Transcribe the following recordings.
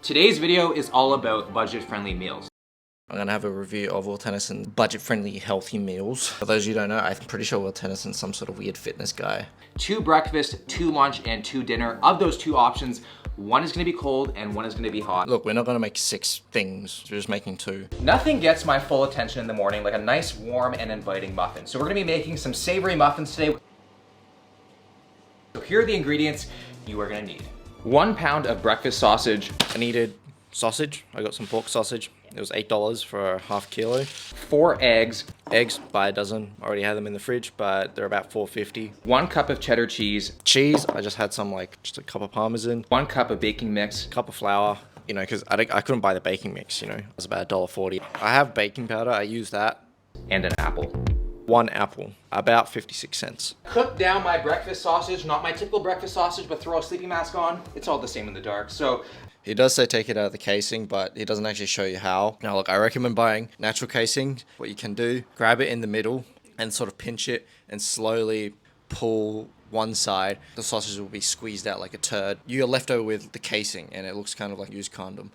Today's video is all about budget-friendly meals. I'm going to have a review of Will Tennyson's budget-friendly healthy meals. For those of you who don't know, I'm pretty sure Will Tennyson's some sort of weird fitness guy. 2 breakfast, 2 lunch, and 2 dinner. Of those 2 options, one is gonna be cold and one is gonna be hot. Look, we're not going to make 6 things, we're just making 2. Nothing gets my full attention in the morning like a nice, warm, and inviting muffin. So we're gonna be making some savory muffins today. So here are the ingredients you are gonna need. 1 pound of breakfast sausage. I needed sausage. I got some pork sausage. It was $8 for a half kilo. 4 eggs. Eggs by a dozen. Already had them in the fridge, but they're about $4.50. 1 cup of cheddar cheese. Cheese, I just had some just a cup of Parmesan. 1 cup of baking mix. Cup of flour, you know, because I couldn't buy the baking mix, you know. It was about $1.40. I have baking powder, I use that. And an apple. 1 apple, about 56 cents. Cook down my breakfast sausage, not my typical breakfast sausage, but throw a sleeping mask on. It's all the same in the dark. So He does say take it out of the casing, but he doesn't actually show you how. Now look, I recommend buying natural casing. What you can do, grab it in the middle and sort of pinch it and slowly pull one side. The sausage will be squeezed out like a turd. You're left over with the casing and it looks kind of like a used condom.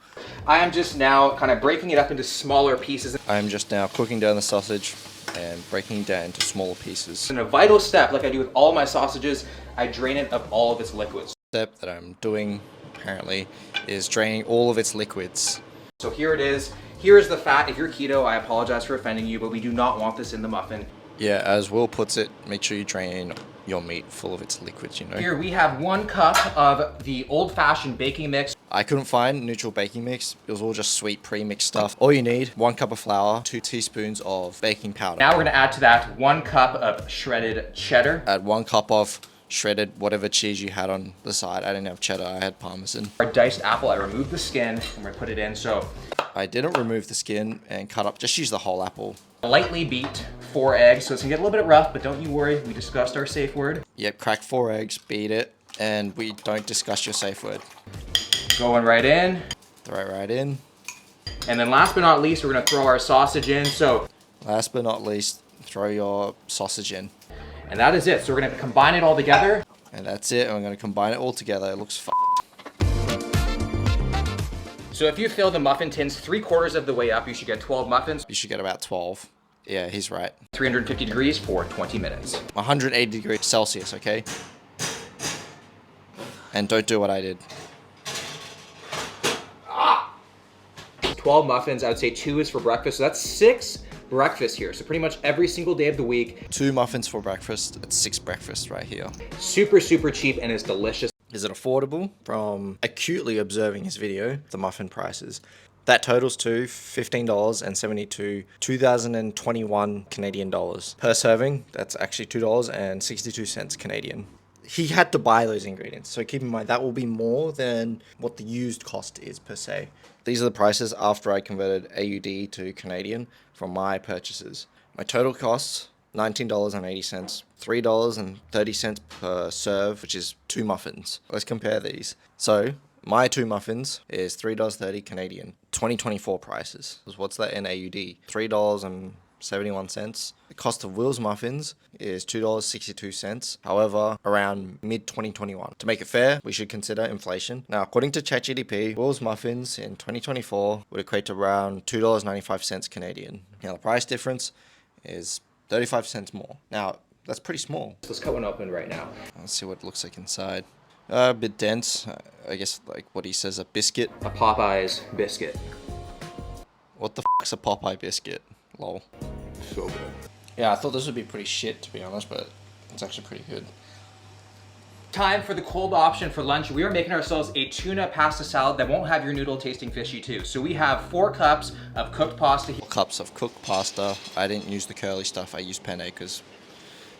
I am just now kind of breaking it up into smaller pieces. I am just now cooking down the sausage and breaking it down into smaller pieces. And a vital step, like I do with all my sausages, I drain it of all of its liquids. Step that I'm doing apparently is draining all of its liquids. So here it is. Here is the fat. If you're keto, I apologize for offending you, but we do not want this in the muffin. Yeah, as Will puts it, make sure you drain your meat full of its liquids, you know. Here we have 1 cup of the old-fashioned baking mix. I couldn't find neutral baking mix. It was all just sweet pre-mixed stuff. All you need, 1 cup of flour, 2 teaspoons of baking powder. Now we're gonna add to that 1 cup of shredded cheddar. Add 1 cup of shredded whatever cheese you had on the side. I didn't have cheddar, I had Parmesan. Our diced apple, I removed the skin and we're gonna put it in. So I didn't remove the skin and cut up, just use the whole apple. lightly beat 4 eggs, so it's gonna get a little bit rough, but don't you worry, we discussed our safe word. Yep, crack 4 eggs, beat it, and we don't discuss your safe word. Going right in. Throw it right in. And then last but not least, we're gonna throw our sausage in. So last but not least, throw your sausage in. And that is it. So we're gonna combine it all together. And that's it, and we're gonna combine it all together. It looks So if you fill the muffin tins 3/4 of the way up, you should get 12 muffins. You should get about 12. Yeah, he's right. 350 degrees for 20 minutes. 180 degrees Celsius, okay? And don't do what I did. 12 muffins, I would say 2 is for breakfast. So that's 6 breakfasts here. So pretty much every single day of the week. 2 muffins for breakfast. It's 6 breakfasts right here. Super, super cheap and it's delicious. Is it affordable? From acutely observing his video, the muffin prices. That totals to $15.72, 2021 Canadian dollars. Per serving, that's actually $2.62 Canadian. He had to buy those ingredients, so keep in mind that will be more than what the used cost is per se. These are the prices after I converted AUD to Canadian from my purchases. My total costs, $19.80, $3.30 per serve, which is 2 muffins. Let's compare these. So my 2 muffins is $3.30 Canadian. 2024 prices. What's that in AUD? $3.71. The cost of Will's muffins is $2.62. However, around mid-2021. To make it fair, we should consider inflation. Now, according to ChatGPT, Will's muffins in 2024 would equate to around $2.95 Canadian. Now, the price difference is 35 cents more. Now, that's pretty small. Let's cut one open right now. Let's see what it looks like inside. A bit dense. I guess like what he says, a biscuit. A Popeyes biscuit. What the f***'s a Popeye biscuit? Lol. So good. Yeah, I thought this would be pretty shit, to be honest, but it's actually pretty good. Time for the cold option for lunch. We are making ourselves a tuna pasta salad that won't have your noodle tasting fishy too. So we have 4 cups of cooked pasta. 4 cups of cooked pasta. I didn't use the curly stuff. I used penne because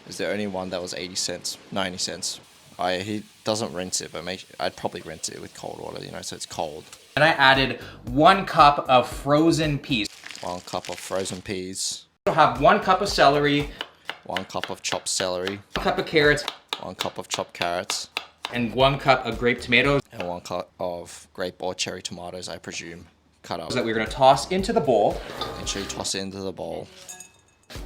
it's the only one that was 80 cents, 90 cents. He doesn't rinse it, but I'd probably rinse it with cold water, you know, so it's cold. And I added 1 cup of frozen peas. 1 cup of frozen peas. We'll have 1 cup of celery. 1 cup of chopped celery. 1 cup of carrots. 1 cup of chopped carrots. And 1 cup of grape tomatoes. And 1 cup of grape or cherry tomatoes, I presume, cut up. That we're gonna toss into the bowl. Make sure you toss it into the bowl.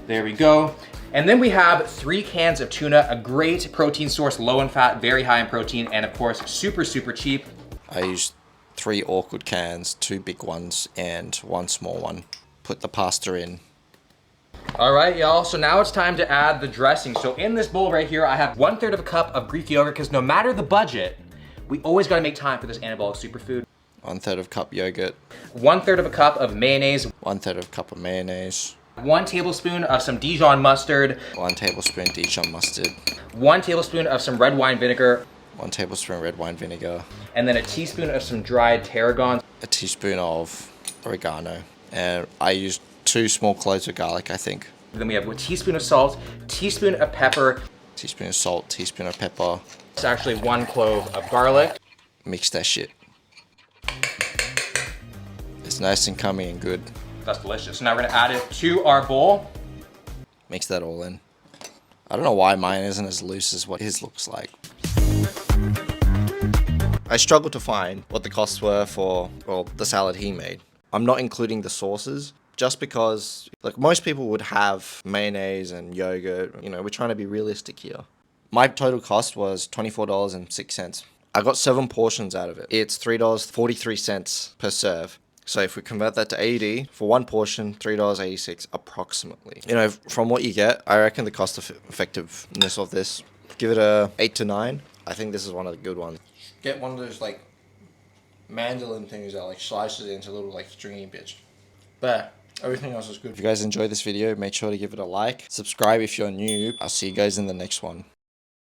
There we go. And then we have 3 cans of tuna, a great protein source, low in fat, very high in protein, and of course, super, super cheap. I used 3 awkward cans, 2 big ones, and 1 small one. Put the pasta in. All right, y'all, so now it's time to add the dressing. So in this bowl right here, I have 1/3 of a cup of Greek yogurt, because no matter the budget, we always gotta make time for this anabolic superfood. 1/3 of cup yogurt. 1/3 of a cup of mayonnaise. 1/3 of cup of mayonnaise. 1 tablespoon of some Dijon mustard. 1 tablespoon Dijon mustard. 1 tablespoon of some red wine vinegar. 1 tablespoon red wine vinegar. And then a teaspoon of some dried tarragon. A teaspoon of oregano. And I used 2 small cloves of garlic, I think. Then we have a teaspoon of salt, teaspoon of pepper. Teaspoon of salt, teaspoon of pepper. It's actually 1 clove of garlic. Mix that shit. It's nice and cummy and good. That's delicious. So now we're gonna add it to our bowl. Mix that all in. I don't know why mine isn't as loose as what his looks like. I struggled to find what the costs were for, well, the salad he made. I'm not including the sauces, just because, like, most people would have mayonnaise and yogurt. You know, we're trying to be realistic here. My total cost was $24.06. I got 7 portions out of it. It's $3.43 per serve. So if we convert that to AED, for 1 portion, $3.86 approximately. You know, from what you get, I reckon the cost effectiveness of this, give it a 8 to 9. I think this is one of the good ones. Get one of those, like, mandolin things that, like, slices it into little, like, stringy bits. But everything else is good. If you guys enjoyed this video, make sure to give it a like. Subscribe if you're new. I'll see you guys in the next one.